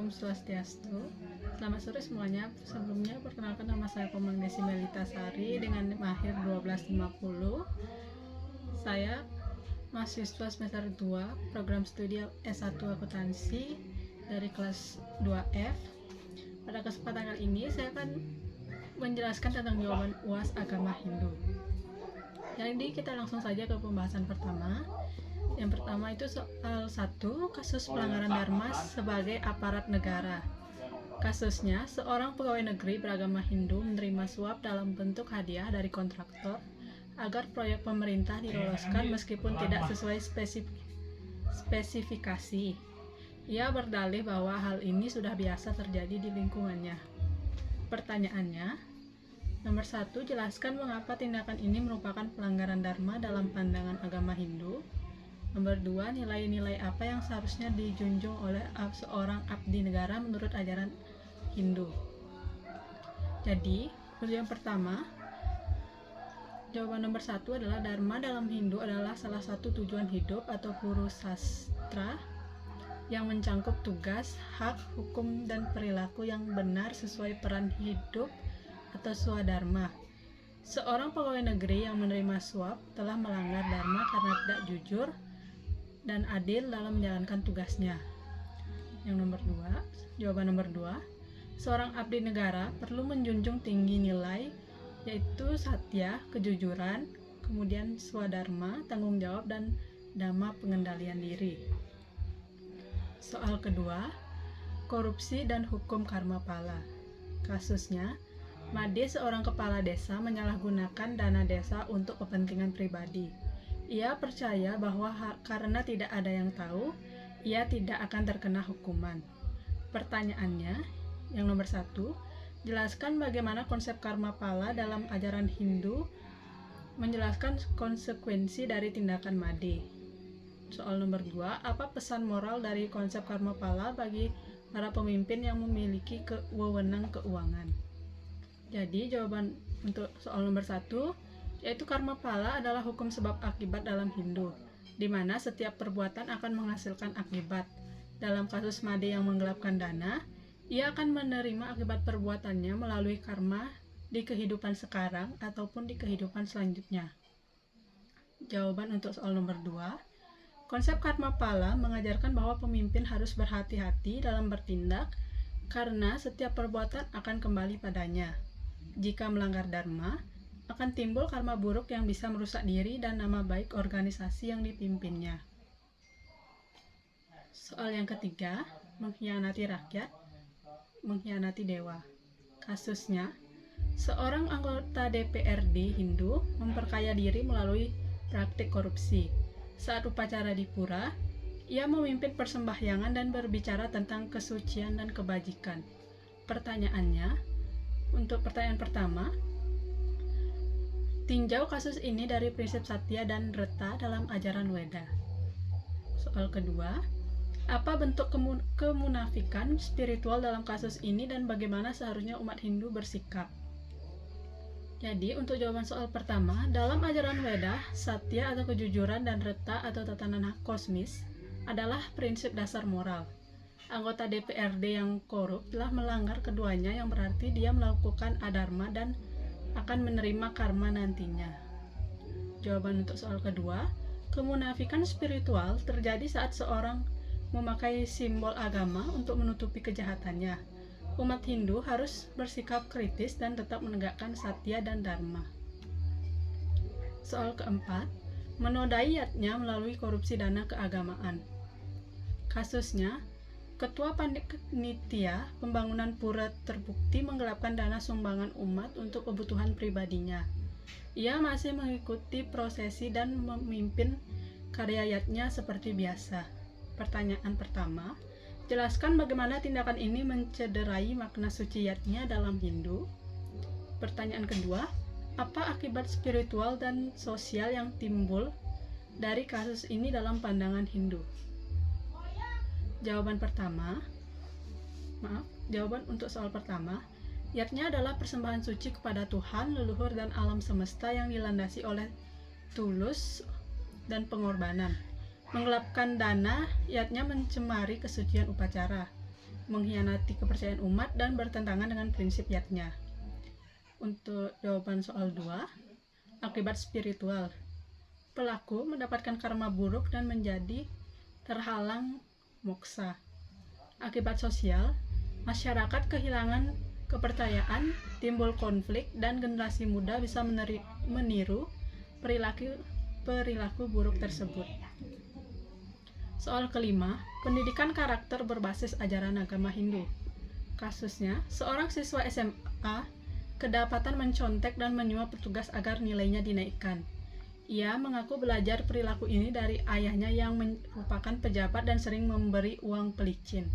Om Swastiastu. Selamat sore semuanya. Sebelumnya perkenalkan nama saya Komang Desi Melita Sari dengan mahir 1250. Saya mahasiswa semester 2 program studi S1 Akuntansi dari kelas 2F. Pada kesempatan kali ini saya akan menjelaskan tentang jawaban UAS agama Hindu. Jadi kita langsung saja ke pembahasan pertama. Yang pertama itu soal 1, kasus pelanggaran dharma sebagai aparat negara. Kasusnya, seorang pegawai negeri beragama Hindu menerima suap dalam bentuk hadiah dari kontraktor agar proyek pemerintah diloloskan meskipun tidak sesuai spesifikasi. Ia berdalih bahwa hal ini sudah biasa terjadi di lingkungannya. Pertanyaannya, nomor 1, jelaskan mengapa tindakan ini merupakan pelanggaran dharma dalam pandangan agama Hindu. Nomor 2, nilai-nilai apa yang seharusnya dijunjung oleh seorang abdi negara menurut ajaran Hindu. Jadi, untuk yang pertama, jawaban nomor 1 adalah dharma dalam Hindu adalah salah satu tujuan hidup atau purusastra yang mencangkup tugas, hak, hukum, dan perilaku yang benar sesuai peran hidup atau swadharma. Seorang pegawai negeri yang menerima suap telah melanggar dharma karena tidak jujur dan adil dalam menjalankan tugasnya. Yang nomor 2, jawaban nomor 2, seorang abdi negara perlu menjunjung tinggi nilai, yaitu satya, kejujuran, kemudian swadharma, tanggung jawab, dan dhamma, pengendalian diri. Soal kedua, korupsi dan hukum karma pala. Kasusnya, Made, seorang kepala desa, menyalahgunakan dana desa untuk kepentingan pribadi. Ia percaya bahwa karena tidak ada yang tahu, ia tidak akan terkena hukuman. Pertanyaannya, yang nomor 1, jelaskan bagaimana konsep karma pala dalam ajaran Hindu menjelaskan konsekuensi dari tindakan Made. Soal nomor 2, apa pesan moral dari konsep karma pala bagi para pemimpin yang memiliki wewenang keuangan? Jadi jawaban untuk soal nomor 1, yaitu karma pala adalah hukum sebab akibat dalam Hindu, di mana setiap perbuatan akan menghasilkan akibat. Dalam kasus Made yang menggelapkan dana, ia akan menerima akibat perbuatannya melalui karma di kehidupan sekarang ataupun di kehidupan selanjutnya. Jawaban untuk soal nomor 2, konsep karma pala mengajarkan bahwa pemimpin harus berhati-hati dalam bertindak karena setiap perbuatan akan kembali padanya. Jika melanggar dharma, akan timbul karma buruk yang bisa merusak diri dan nama baik organisasi yang dipimpinnya. Soal yang ketiga, mengkhianati rakyat, mengkhianati dewa. Kasusnya, seorang anggota DPRD Hindu memperkaya diri melalui praktik korupsi. Saat upacara di pura, ia memimpin persembahyangan dan berbicara tentang kesucian dan kebajikan. Pertanyaannya, untuk pertanyaan pertama, tinjau kasus ini dari prinsip satya dan reta dalam ajaran Weda. Soal kedua, apa bentuk kemunafikan spiritual dalam kasus ini dan bagaimana seharusnya umat Hindu bersikap? Jadi, untuk jawaban soal pertama, dalam ajaran Weda, satya atau kejujuran dan reta atau tatanan kosmis adalah prinsip dasar moral. Anggota DPRD yang korup telah melanggar keduanya, yang berarti dia melakukan adharma dan akan menerima karma nantinya. Jawaban untuk soal kedua, kemunafikan spiritual terjadi saat seorang memakai simbol agama untuk menutupi kejahatannya. Umat Hindu harus bersikap kritis dan tetap menegakkan satya dan dharma. Soal keempat, menodai yatnya melalui korupsi dana keagamaan. Kasusnya, Ketua Panitia Pembangunan Pura terbukti menggelapkan dana sumbangan umat untuk kebutuhan pribadinya. Ia masih mengikuti prosesi dan memimpin karya yatnya seperti biasa. Pertanyaan pertama, jelaskan bagaimana tindakan ini mencederai makna suci yatnya dalam Hindu. Pertanyaan kedua, apa akibat spiritual dan sosial yang timbul dari kasus ini dalam pandangan Hindu? Jawaban untuk soal pertama, yatnya adalah persembahan suci kepada Tuhan, leluhur, dan alam semesta yang dilandasi oleh tulus dan pengorbanan. Menggelapkan dana, yatnya mencemari kesucian upacara. mengkhianati kepercayaan umat, dan bertentangan dengan prinsip yatnya. Untuk jawaban soal 2, akibat spiritual. Pelaku mendapatkan karma buruk dan menjadi terhalang moksa. Akibat sosial, masyarakat kehilangan kepercayaan, timbul konflik, dan generasi muda bisa meniru perilaku buruk tersebut. Soal kelima, pendidikan karakter berbasis ajaran agama Hindu. Kasusnya, seorang siswa SMA kedapatan mencontek dan menyuap petugas agar nilainya dinaikkan. Ia mengaku belajar perilaku ini dari ayahnya yang merupakan pejabat dan sering memberi uang pelicin.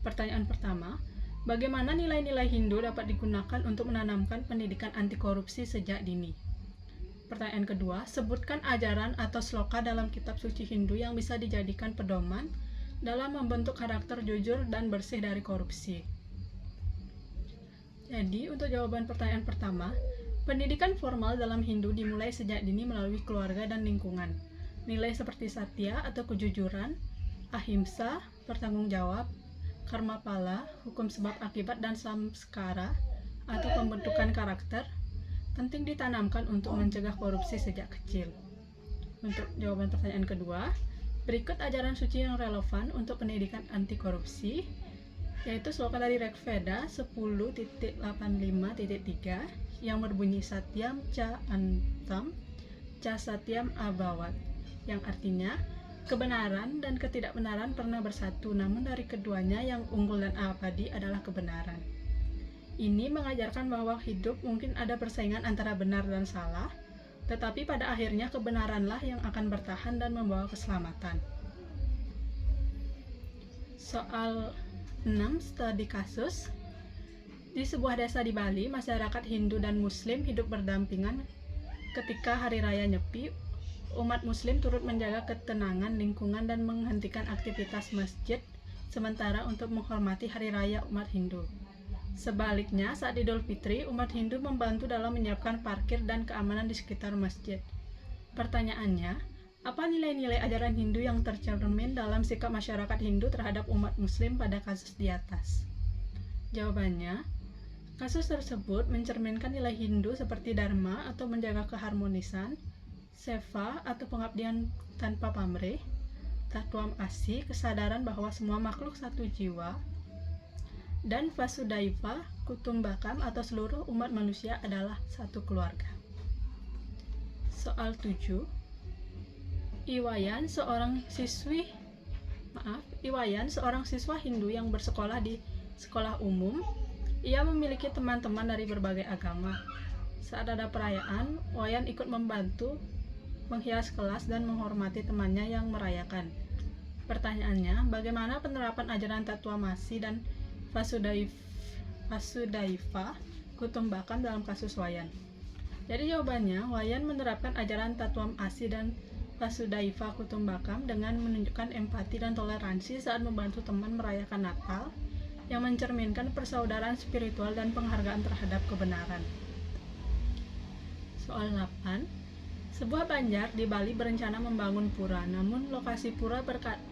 Pertanyaan pertama, bagaimana nilai-nilai Hindu dapat digunakan untuk menanamkan pendidikan anti korupsi sejak dini? Pertanyaan kedua, sebutkan ajaran atau sloka dalam kitab suci Hindu yang bisa dijadikan pedoman dalam membentuk karakter jujur dan bersih dari korupsi. Jadi, untuk jawaban pertanyaan pertama, pendidikan formal dalam Hindu dimulai sejak dini melalui keluarga dan lingkungan. Nilai seperti satya atau kejujuran, ahimsa, bertanggung jawab, karma pala, hukum sebab akibat, dan samskara atau pembentukan karakter penting ditanamkan untuk mencegah korupsi sejak kecil. Untuk jawaban pertanyaan kedua, berikut ajaran suci yang relevan untuk pendidikan anti korupsi, yaitu sloka dari Rigveda 10.85.3 yang berbunyi Satyam Cha Antam Cha Satyam Abhavat, yang artinya kebenaran dan ketidakbenaran pernah bersatu, namun dari keduanya yang unggul dan abadi adalah kebenaran. Ini mengajarkan bahwa hidup mungkin ada persaingan antara benar dan salah, tetapi pada akhirnya kebenaranlah yang akan bertahan dan membawa keselamatan. Soal 6, studi kasus. Di sebuah desa di Bali, masyarakat Hindu dan Muslim hidup berdampingan. Ketika hari raya Nyepi, umat Muslim turut menjaga ketenangan lingkungan dan menghentikan aktivitas masjid sementara untuk menghormati hari raya umat Hindu. Sebaliknya, saat Idul Fitri, umat Hindu membantu dalam menyiapkan parkir dan keamanan di sekitar masjid. Pertanyaannya, apa nilai-nilai ajaran Hindu yang tercermin dalam sikap masyarakat Hindu terhadap umat Muslim pada kasus di atas? Jawabannya, kasus tersebut mencerminkan nilai Hindu seperti dharma atau menjaga keharmonisan, seva atau pengabdian tanpa pamrih, tatwam asi, kesadaran bahwa semua makhluk satu jiwa, dan vasudhaiva kutumbakam atau seluruh umat manusia adalah satu keluarga. Soal 7, Iwayan, seorang siswa Hindu yang bersekolah di sekolah umum. Ia memiliki teman-teman dari berbagai agama. Saat ada perayaan, Wayan ikut membantu menghias kelas dan menghormati temannya yang merayakan. Pertanyaannya, bagaimana penerapan ajaran Tatwamasi dan Vasudhaiva Kutumbakam dalam kasus Wayan? Jadi jawabannya, Wayan menerapkan ajaran Tatwam Asi dan Vasudhaiva Kutumbakam dengan menunjukkan empati dan toleransi saat membantu teman merayakan Natal, yang mencerminkan persaudaraan spiritual dan penghargaan terhadap kebenaran. Soal 8, sebuah banjar di Bali berencana membangun pura, namun lokasi pura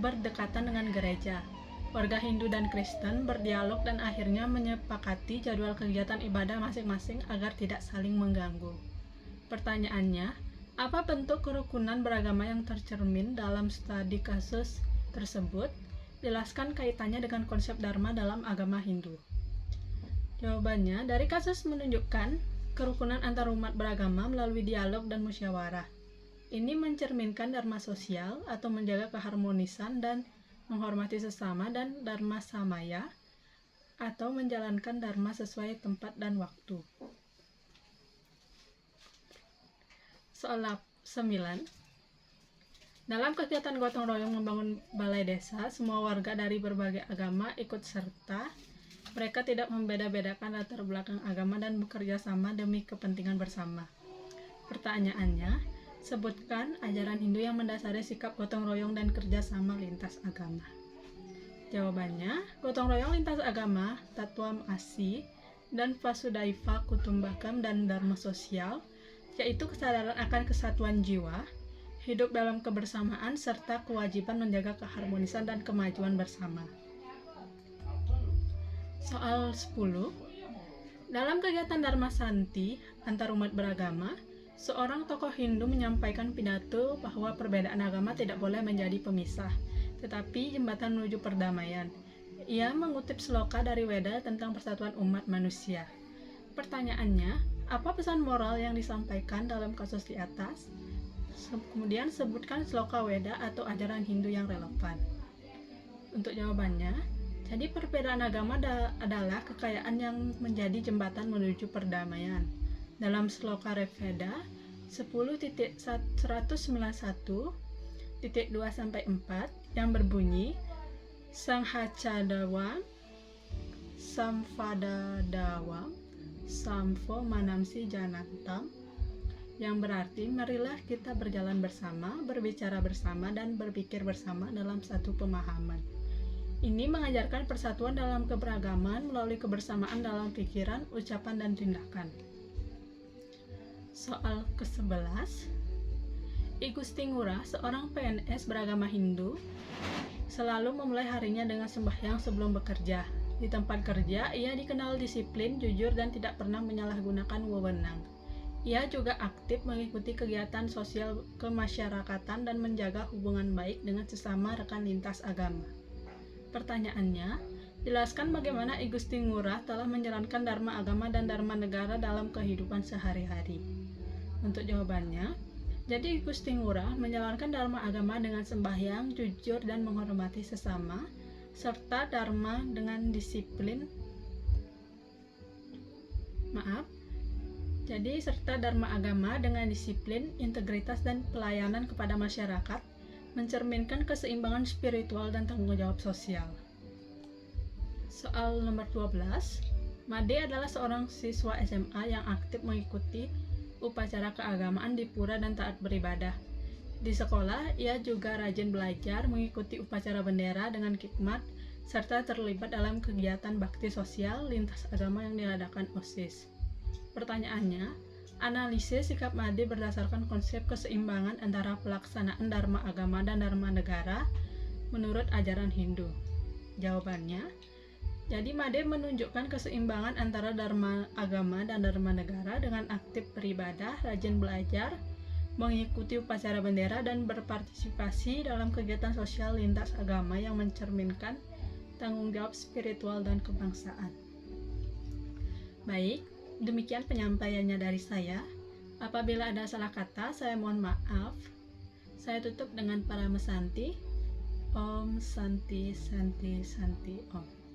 berdekatan dengan gereja. Warga Hindu dan Kristen berdialog dan akhirnya menyepakati jadwal kegiatan ibadah masing-masing agar tidak saling mengganggu. Pertanyaannya, apa bentuk kerukunan beragama yang tercermin dalam studi kasus tersebut? Jelaskan kaitannya dengan konsep dharma dalam agama Hindu. Jawabannya, dari kasus menunjukkan kerukunan antar umat beragama melalui dialog dan musyawarah. Ini mencerminkan dharma sosial atau menjaga keharmonisan dan menghormati sesama, dan dharma samaya atau menjalankan dharma sesuai tempat dan waktu. Soal 9, dalam kegiatan gotong royong membangun balai desa, semua warga dari berbagai agama ikut serta. Mereka tidak membeda-bedakan latar belakang agama dan bekerja sama demi kepentingan bersama. Pertanyaannya, sebutkan ajaran Hindu yang mendasari sikap gotong royong dan kerja sama lintas agama. Jawabannya, gotong royong lintas agama, Tatwam Asi, dan Vasudhaiva Kutumbakam dan dharma sosial, yaitu kesadaran akan kesatuan jiwa, hidup dalam kebersamaan, serta kewajiban menjaga keharmonisan dan kemajuan bersama. Soal 10. Dalam kegiatan Dharma Santi antar umat beragama, seorang tokoh Hindu menyampaikan pidato bahwa perbedaan agama tidak boleh menjadi pemisah, tetapi jembatan menuju perdamaian. Ia mengutip sloka dari Weda tentang persatuan umat manusia. Pertanyaannya, apa pesan moral yang disampaikan dalam kasus di atas? Kemudian sebutkan sloka Weda atau ajaran Hindu yang relevan. Untuk jawabannya, jadi perbedaan agama adalah kekayaan yang menjadi jembatan menuju perdamaian. Dalam sloka Rigveda 10.191.2-4 yang berbunyi Sanghacadawam, Samvadadawam, Samvo Manamsi Janantam, yang berarti marilah kita berjalan bersama, berbicara bersama, dan berpikir bersama dalam satu pemahaman. Ini mengajarkan persatuan dalam keberagaman melalui kebersamaan dalam pikiran, ucapan, dan tindakan. Soal ke-11. I Gusti Ngurah, seorang PNS beragama Hindu, selalu memulai harinya dengan sembahyang sebelum bekerja. Di tempat kerja, ia dikenal disiplin, jujur, dan tidak pernah menyalahgunakan wewenang. Ia juga aktif mengikuti kegiatan sosial kemasyarakatan dan menjaga hubungan baik dengan sesama rekan lintas agama. Pertanyaannya, jelaskan bagaimana I Gusti Ngurah telah menjalankan Dharma agama dan Dharma negara dalam kehidupan sehari-hari. Untuk jawabannya, jadi I Gusti Ngurah menjalankan Dharma agama dengan sembahyang, jujur, dan menghormati sesama, serta Dharma dengan disiplin. Jadi serta Dharma agama dengan disiplin, integritas, dan pelayanan kepada masyarakat, mencerminkan keseimbangan spiritual dan tanggung jawab sosial. Soal nomor 12. Made adalah seorang siswa SMA yang aktif mengikuti upacara keagamaan di pura dan taat beribadah. Di sekolah, ia juga rajin belajar, mengikuti upacara bendera dengan khidmat, serta terlibat dalam kegiatan bakti sosial lintas agama yang diadakan OSIS. Pertanyaannya, analisis sikap Made berdasarkan konsep keseimbangan antara pelaksanaan Dharma agama dan Dharma negara menurut ajaran Hindu. Jawabannya, jadi Made menunjukkan keseimbangan antara Dharma agama dan Dharma negara dengan aktif beribadah, rajin belajar, mengikuti upacara bendera, dan berpartisipasi dalam kegiatan sosial lintas agama yang mencerminkan tanggung jawab spiritual dan kebangsaan. Baik, demikian penyampaiannya dari saya. Apabila ada salah kata, saya mohon maaf. Saya tutup dengan Paramasanti. Om Santi Santi Santi Om.